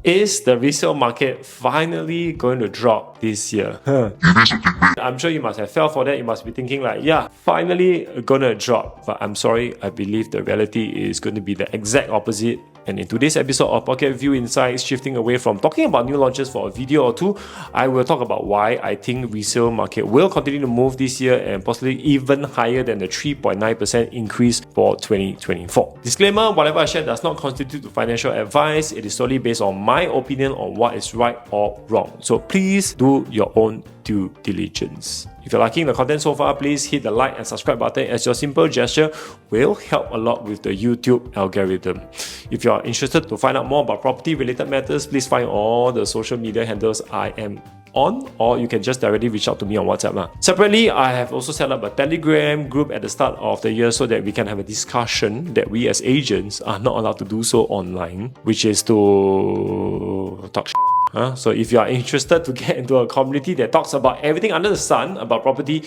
Is the resale market finally going to drop this year? I'm sure you must have felt for that. You must be thinking like, yeah, finally gonna drop. But I'm sorry, I believe the reality is going to be the exact opposite. And in today's episode of Pocketview Insights, shifting away from talking about new launches for a video or two, I will talk about why I think resale market will continue to move this year and possibly even higher than the 3.9% increase for 2024. Disclaimer, whatever I share does not constitute financial advice. It is solely based on my opinion on what is right or wrong. So please do your own due diligence. If you're liking the content so far, please hit the like and subscribe button, as your simple gesture will help a lot with the YouTube algorithm. If you're interested to find out more about property related matters, please find all the social media handles I am on, or you can just directly reach out to me on WhatsApp. Separately, I have also set up a Telegram group at the start of the year so that we can have a discussion that we as agents are not allowed to do so online, which is to talk shit. So if you are interested to get into a community that talks about everything under the sun about property,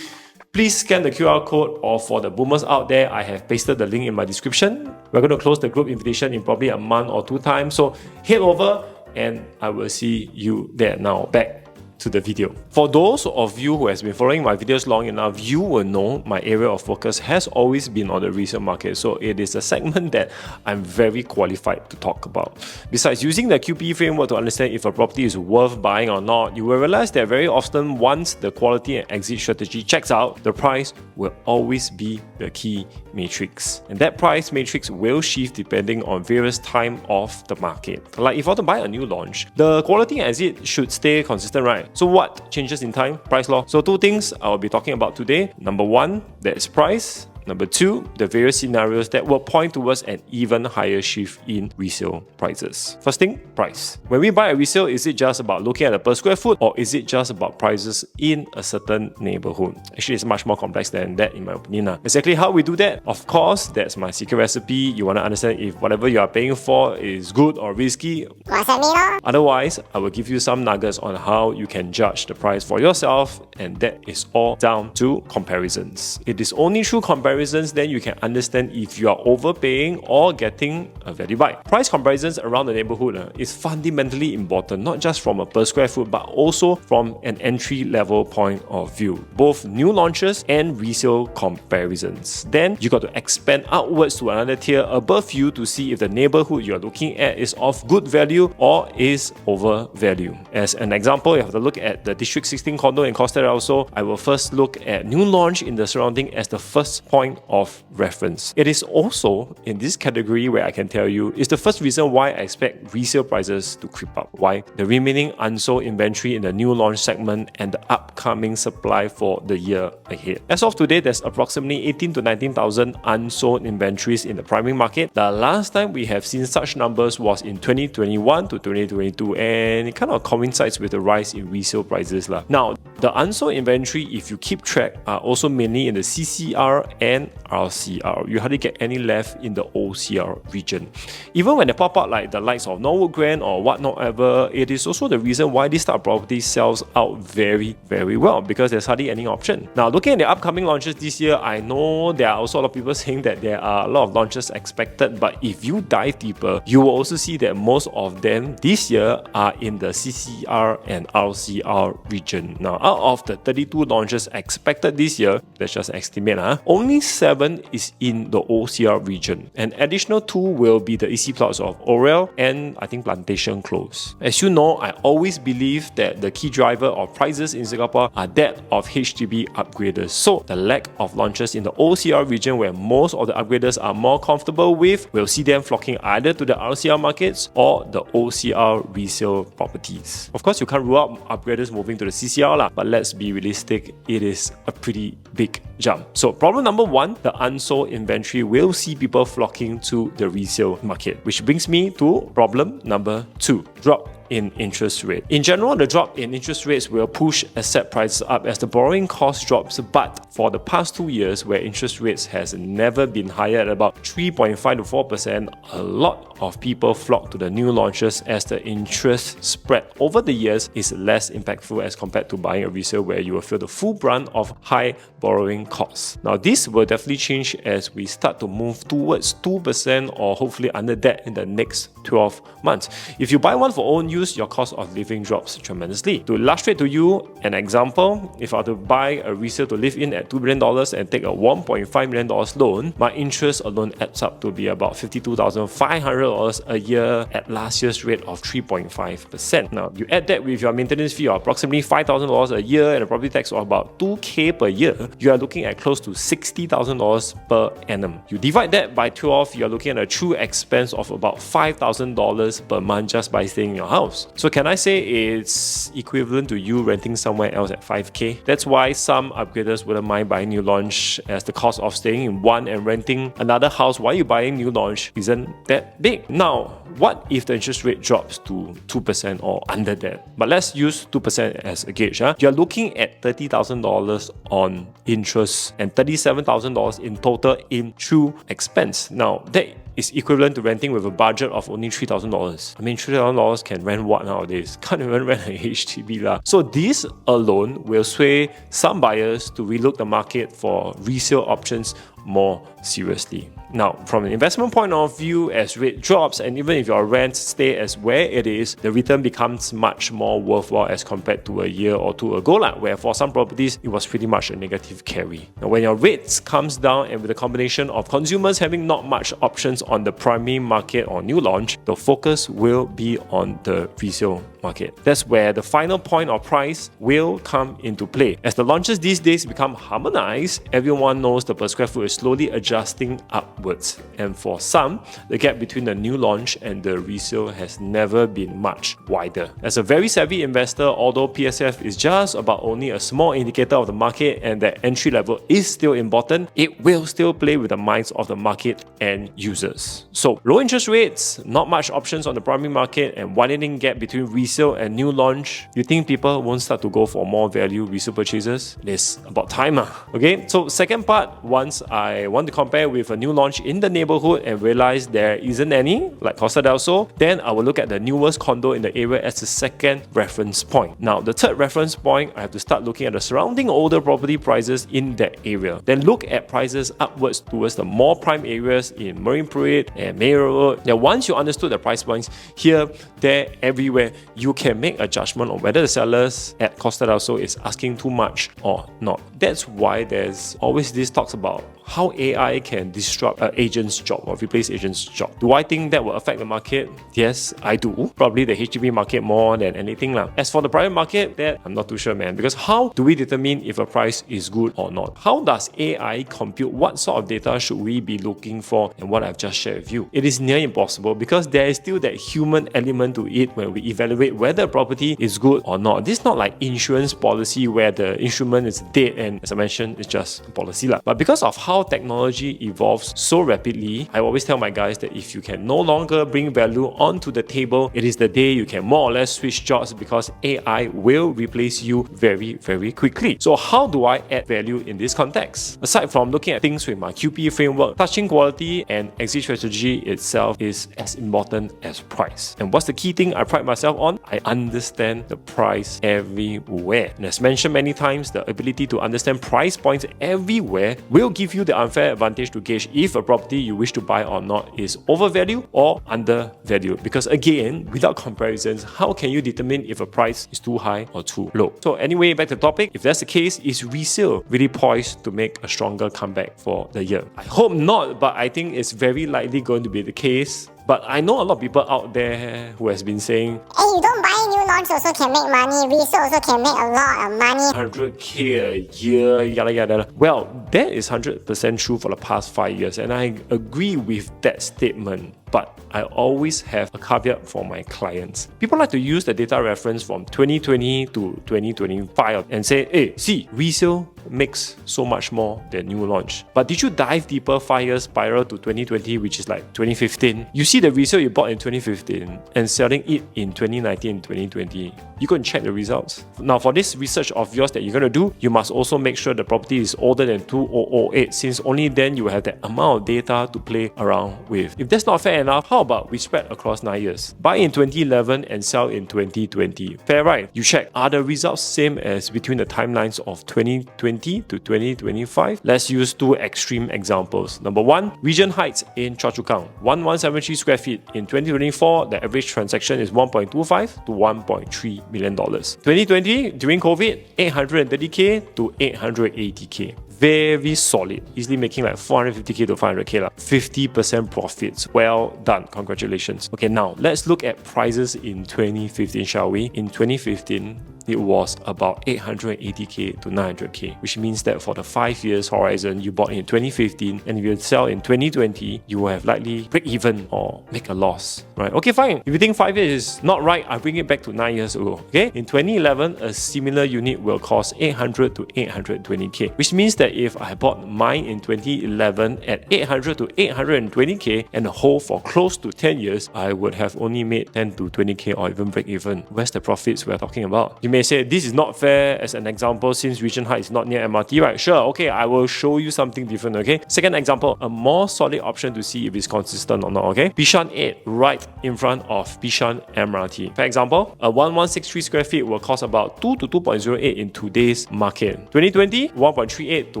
please scan the QR code, or for the boomers out there, I have pasted the link in my description. We're going to close the group invitation in probably a month or 2 times, so head over and I will see you there. Now back to the video. For those of you who has been following my videos long enough, you will know my area of focus has always been on the resale market, so it is a segment that I'm very qualified to talk about. Besides using the QPE framework to understand if a property is worth buying or not, you will realize that very often once the quality and exit strategy checks out, the price will always be the key matrix. And that price matrix will shift depending on various time of the market. Like if I want to buy a new launch, the quality and exit should stay consistent, right? So what changes in time? Price law. So 2 things I will be talking about today. Number 1, that's price. Number 2, the various scenarios that will point towards an even higher shift in resale prices. First thing, price. When we buy a resale, is it just about looking at the per square foot, or is it just about prices in a certain neighborhood? Actually, it's much more complex than that in my opinion. Exactly how we do that? Of course, that's my secret recipe. You want to understand if whatever you are paying for is good or risky. Otherwise, I will give you some nuggets on how you can judge the price for yourself, and that is all down to comparisons. It is only through comparisons then you can understand if you are overpaying or getting a value buy. Price comparisons around the neighborhood is fundamentally important, not just from a per square foot, but also from an entry level point of view. Both new launches and resale comparisons. Then you got to expand outwards to another tier above you to see if the neighborhood you're looking at is of good value or is over value. As an example, you have to look at the District 16 condo in Costa del Sol. I will first look at new launch in the surrounding as the first point of reference. It is also in this category where I can tell you is the first reason why I expect resale prices to creep up. Why? The remaining unsold inventory in the new launch segment and the upcoming supply for the year ahead. As of today, there's approximately 18 to 19,000 unsold inventories in the primary market. The last time we have seen such numbers was in 2021 to 2022, and it kind of coincides with the rise in resale prices. Now, the unsold inventory, if you keep track, are also mainly in the CCR and RCR. You hardly get any left in the OCR region. Even when they pop out like the likes of Norwood Grand or whatnot ever, it is also the reason why this type of property sells out very, very well, because there's hardly any option. Now, looking at the upcoming launches this year, I know there are also a lot of people saying that there are a lot of launches expected, but if you dive deeper, you will also see that most of them this year are in the CCR and RCR region. Now, out of the 32 launches expected this year, that's just an estimate, only 7 is in the OCR region. An additional 2 will be the EC plots of Orel and I think Plantation Close. As you know, I always believe that the key driver of prices in Singapore are that of HDB upgraders. So the lack of launches in the OCR region, where most of the upgraders are more comfortable with, will see them flocking either to the RCR markets or the OCR resale properties. Of course, you can't rule out upgraders moving to the CCR, but let's be realistic, it is a pretty big jump. So problem number 1, the unsold inventory will see people flocking to the resale market, which brings me to problem number 2, drop in interest rate. In general, the drop in interest rates will push asset prices up as the borrowing cost drops, but for the past 2 years where interest rates has never been higher at about 3.5 to 4%, a lot of people flock to the new launches as the interest spread over the years is less impactful as compared to buying a resale where you will feel the full brunt of high borrowing costs. Now this will definitely change as we start to move towards 2% or hopefully under that in the next 12 months. If you buy one for own use, your cost of living drops tremendously. To illustrate to you an example, if I were to buy a resale to live in at $2 billion and take a $1.5 million loan, my interest alone adds up to be about $52,500 a year at last year's rate of 3.5%. Now, you add that with your maintenance fee of approximately $5,000 a year and a property tax of about $2,000 per year, you are looking at close to $60,000 per annum. You divide that by 12, you are looking at a true expense of about $5,000 per month just by staying in your house. So can I say it's equivalent to you renting somewhere else at $5,000? That's why some upgraders wouldn't mind buying new launch, as the cost of staying in one and renting another house while you're buying new launch isn't that big. Now, what if the interest rate drops to 2% or under that? But let's use 2% as a gauge. You're looking at $30,000 on interest and $37,000 in total in true expense. Now, that is equivalent to renting with a budget of only $3,000. I mean, $3,000 can rent what nowadays? Can't even rent a HDB lah. So this alone will sway some buyers to relook the market for resale options more seriously. Now, from an investment point of view, as rate drops and even if your rent stay as where it is, the return becomes much more worthwhile as compared to a year or two ago, where for some properties, it was pretty much a negative carry. Now, when your rates comes down and with a combination of consumers having not much options on the primary market or new launch, the focus will be on the resale market. That's where the final point of price will come into play. As the launches these days become harmonized, everyone knows the per square foot is slowly adjusting upwards. And for some, the gap between the new launch and the resale has never been much wider. As a very savvy investor, although PSF is just about only a small indicator of the market and that entry level is still important, it will still play with the minds of the market and users. So low interest rates, not much options on the primary market, and widening gap between resale and new launch, you think people won't start to go for more value resale purchases? It's about time. Okay, so second part, once I want to compare with a new launch in the neighborhood and realize there isn't any, like Costa del Sol, then I will look at the newest condo in the area as the second reference point. Now, the third reference point, I have to start looking at the surrounding older property prices in that area. Then look at prices upwards towards the more prime areas in Marine Parade and Mayor Road. Now, once you understood the price points here, there, everywhere, you can make a judgment on whether the sellers at Costa del Sol is asking too much or not. That's why there's always this talks about how AI can disrupt an agent's job or replace agent's job. Do I think that will affect the market? Yes, I do. Probably the HDB market more than anything lah. As for the private market, that I'm not too sure, man. Because how do we determine if a price is good or not? How does AI compute what sort of data should we be looking for and what I've just shared with you? It is near impossible because there is still that human element to it when we evaluate whether a property is good or not. This is not like insurance policy where the instrument is dead and, as I mentioned, it's just a policy lah. But because of how technology evolves so rapidly, I always tell my guys that if you can no longer bring value onto the table, it is the day you can more or less switch jobs because AI will replace you very, very quickly. So how do I add value in this context? Aside from looking at things with my QPE framework, touching quality and exit strategy itself is as important as price. And what's the key thing I pride myself on? I understand the price everywhere. And as mentioned many times, the ability to understand price points everywhere will give you the unfair advantage to gauge if a property you wish to buy or not is overvalued or undervalued. Because again, without comparisons, how can you determine if a price is too high or too low? So anyway, back to the topic. If that's the case, is resale really poised to make a stronger comeback for the year? I hope not, but I think it's very likely going to be the case. But I know a lot of people out there who has been saying, hey, you don't buy new launch also can make money, resale also can make a lot of money. 100k a year, yada yada. Well, that is 100% true for the past 5 years, and I agree with that statement. but I always have a caveat for my clients. People like to use the data reference from 2020 to 2025 and say, hey, see, resale makes so much more than new launch. But did you dive deeper 5 years prior to 2020, which is like 2015? You see the resale you bought in 2015 and selling it in 2019 and 2020. You go and check the results. Now, for this research of yours that you're going to do, you must also make sure the property is older than 2008, since only then you will have that amount of data to play around with. If that's not fair enough, how about we spread across 9 years? Buy in 2011 and sell in 2020. Fair, right? You check, are the results same as between the timelines of 2020 to 2025? Let's use two extreme examples. Number one, Regent Heights in Choa Chu Kang, 1173 square feet. In 2024, the average transaction is $1.25 to $1.3 million. 2020, during COVID, 830k to 880k. Very solid, easily making like 450k to 500k, like 50% profits. Well done, congratulations. Okay, now let's look at prices in 2015, shall we? In 2015, it was about 880k to 900k, which means that for the 5 years horizon you bought in 2015 and if you sell in 2020, you will have likely break even or make a loss, right? Okay, fine. If you think 5 years is not right, I bring it back to 9 years ago. Okay, in 2011, a similar unit will cost 800 to 820k, which means that if I bought mine in 2011 at 800 to 820k and hold for close to 10 years, I would have only made 10 to 20k or even break even. Where's the profits we're talking about? You may say this is not fair as an example since Regent Heights is not near MRT, right? Sure, okay, I will show you something different, okay? Second example, a more solid option to see if it's consistent or not, okay? Bishan 8, right in front of Bishan MRT. For example, a 1163 square feet will cost about 2 to 2.08 in today's market. 2020, 1.38 to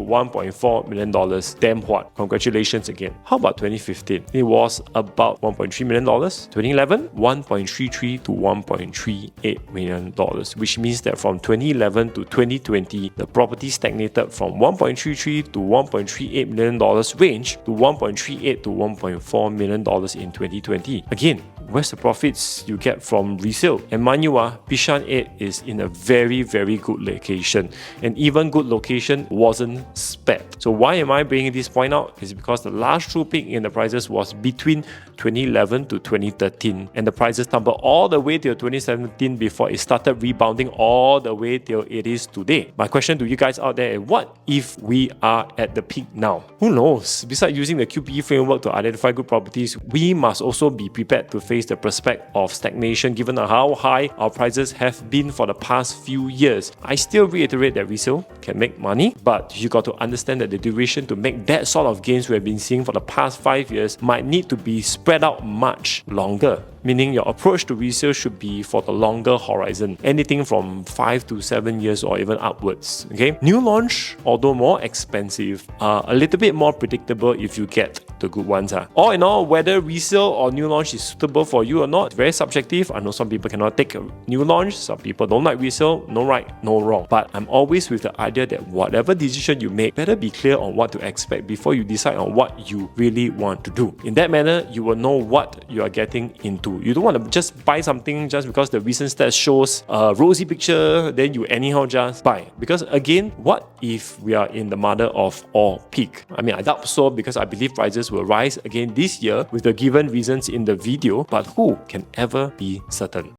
1.4 million dollars. Damn what? Congratulations again. How about 2015? It was about 1.3 million dollars. 2011, 1.33 to 1.38 million dollars, which means that from 2011 to 2020, the property stagnated from 1.33 to 1.38 million dollars range to 1.38 to 1.4 million dollars in 2020. Again, where's the profits you get from resale? And mind you, Bishan 8 is in a very, very good location. And even good location wasn't spared. So why am I bringing this point out? It's because the last true peak in the prices was between 2011 to 2013. And the prices tumbled all the way till 2017 before it started rebounding all the way till it is today. My question to you guys out there is, what if we are at the peak now? Who knows? Besides using the QPE framework to identify good properties, we must also be prepared to face the prospect of stagnation given how high our prices have been for the past few years. I still reiterate that resale can make money, but you got to understand that the duration to make that sort of gains we have been seeing for the past 5 years might need to be spread out much longer. Meaning your approach to resale should be for the longer horizon, anything from 5 to 7 years or even upwards. Okay, new launch, although more expensive, are a little bit more predictable if you get the good ones. All in all, whether resale or new launch is suitable for you or not, very subjective. I know some people cannot take a new launch, some people don't like resale, no right, no wrong. But I'm always with the idea that whatever decision you make, better be clear on what to expect before you decide on what you really want to do. In that manner, you will know what you are getting into. You don't want to just buy something just because the recent stats shows a rosy picture, then you anyhow just buy. Because again, what if we are in the mother of all peak? I mean, I doubt so because I believe prices will rise again this year with the given reasons in the video, but who can ever be certain?